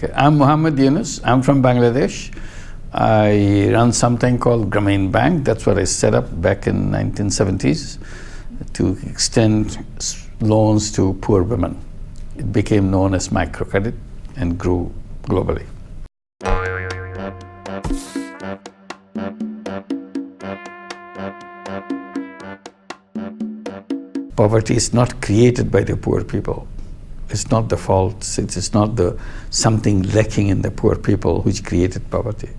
Okay, I'm Mohammed Yunus. I'm from Bangladesh. I run something called Grameen Bank. That's what I set up back in 1970s to extend loans to poor women. It became known as microcredit and grew globally. Poverty is not created by the poor people. It's not the fault. It's not something lacking in the poor people which created poverty.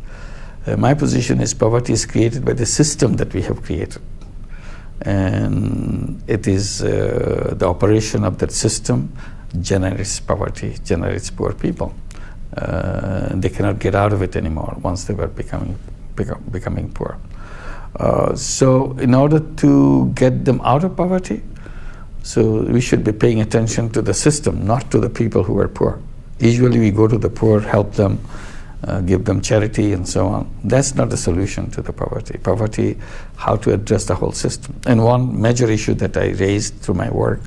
My position is poverty is created by the system that we have created. And it is the operation of that system generates poverty, generates poor people. They cannot get out of it anymore once they were becoming poor. So in order to get them out of poverty, so we should be paying attention to the system, not to the people who are poor. Usually we go to the poor, help them, give them charity and so on. That's not the solution to the poverty. Poverty, how to address the whole system. And one major issue that I raised through my work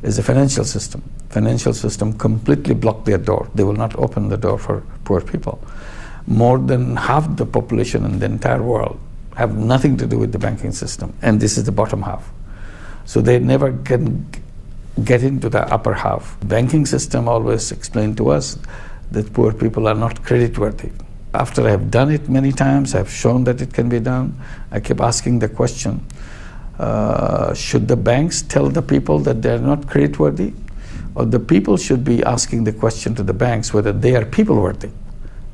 is the financial system. Financial system completely blocked their door. They will not open the door for poor people. More than half the population in the entire world have nothing to do with the banking system. And this is the bottom half. So they never can get into the upper half. Banking system always explained to us that poor people are not creditworthy. After I have done it many times, I have shown that it can be done, I keep asking the question, should the banks tell the people that they are not creditworthy? Or the people should be asking the question to the banks whether they are people-worthy?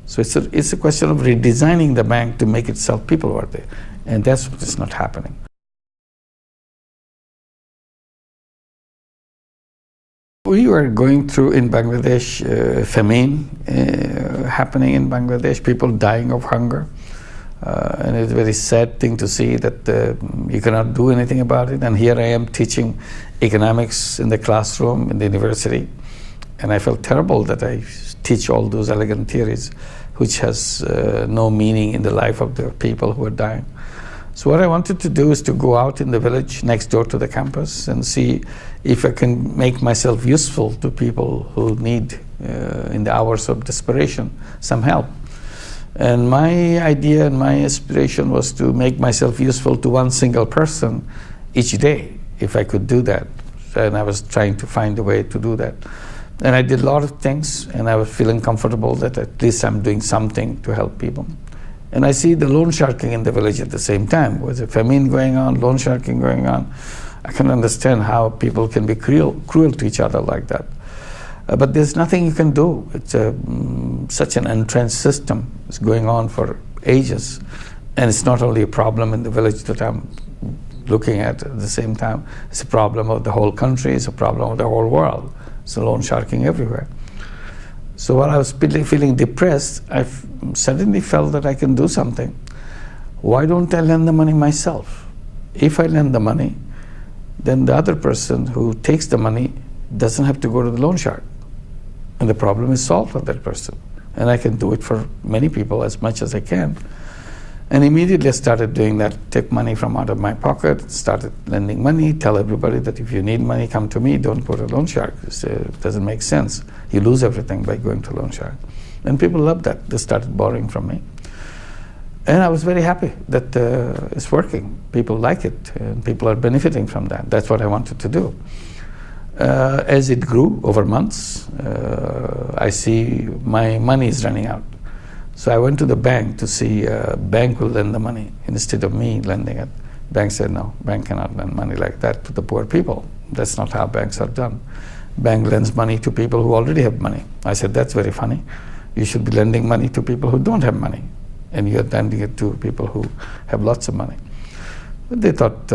So it's a question of redesigning the bank to make itself people-worthy. And that's what is not happening. We were going through in Bangladesh famine happening in Bangladesh, people dying of hunger. And it's a very sad thing to see that you cannot do anything about it. And here I am teaching economics in the classroom in the university. And I felt terrible that I teach all those elegant theories which has no meaning in the life of the people who are dying. So what I wanted to do is to go out in the village next door to the campus and see if I can make myself useful to people who need, in the hours of desperation, some help. And my idea and my aspiration was to make myself useful to one single person each day, if I could do that. And I was trying to find a way to do that. And I did a lot of things, and I was feeling comfortable that at least I'm doing something to help people. And I see the loan sharking in the village at the same time. With a famine going on, loan sharking going on, I can understand how people can be cruel to each other like that. But there's nothing you can do. It's such an entrenched system. It's going on for ages. And it's not only a problem in the village that I'm looking at the same time. It's a problem of the whole country. It's a problem of the whole world. It's loan sharking everywhere. So while I was feeling depressed, I suddenly felt that I can do something. Why don't I lend the money myself? If I lend the money, then the other person who takes the money doesn't have to go to the loan shark. And the problem is solved for that person. And I can do it for many people as much as I can. And immediately I started doing that, take money from out of my pocket, started lending money, tell everybody that if you need money, come to me, don't go to loan shark. It doesn't make sense. You lose everything by going to loan shark. And people loved that. They started borrowing from me. And I was very happy that it's working. People like it, and people are benefiting from that. That's what I wanted to do. As it grew over months, I see my money is running out. So I went to the bank to see a bank will lend the money instead of me lending it. Bank said, no, bank cannot lend money like that to the poor people. That's not how banks are done. Bank lends money to people who already have money. I said, that's very funny. You should be lending money to people who don't have money. And you're lending it to people who have lots of money. But they thought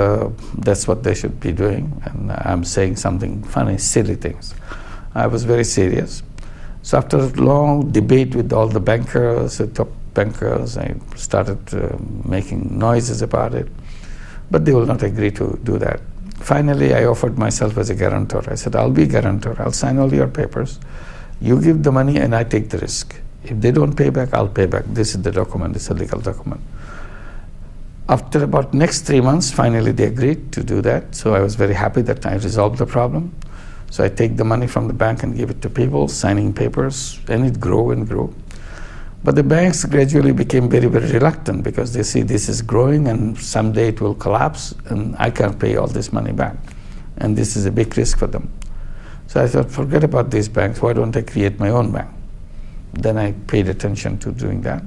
that's what they should be doing. And I'm saying something funny, silly things. I was very serious. So after a long debate with all the bankers, the top bankers, I started making noises about it. But they will not agree to do that. Finally, I offered myself as a guarantor. I said, I'll be a guarantor. I'll sign all your papers. You give the money and I take the risk. If they don't pay back, I'll pay back. This is the document. It's a legal document. After about next 3 months, finally they agreed to do that. So I was very happy that I resolved the problem. So I take the money from the bank and give it to people, signing papers, and it grew and grew. But the banks gradually became very, very reluctant because they see this is growing and someday it will collapse and I can't pay all this money back. And this is a big risk for them. So I thought, forget about these banks, why don't I create my own bank? Then I paid attention to doing that.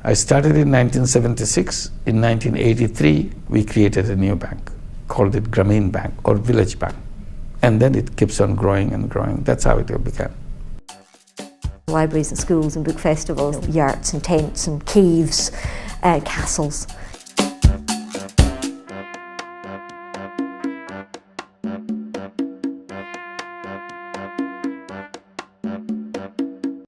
I started in 1976. In 1983, we created a new bank, called it Grameen Bank or Village Bank. And then it keeps on growing and growing. That's how it began. Libraries and schools and book festivals, yurts and tents and caves, castles.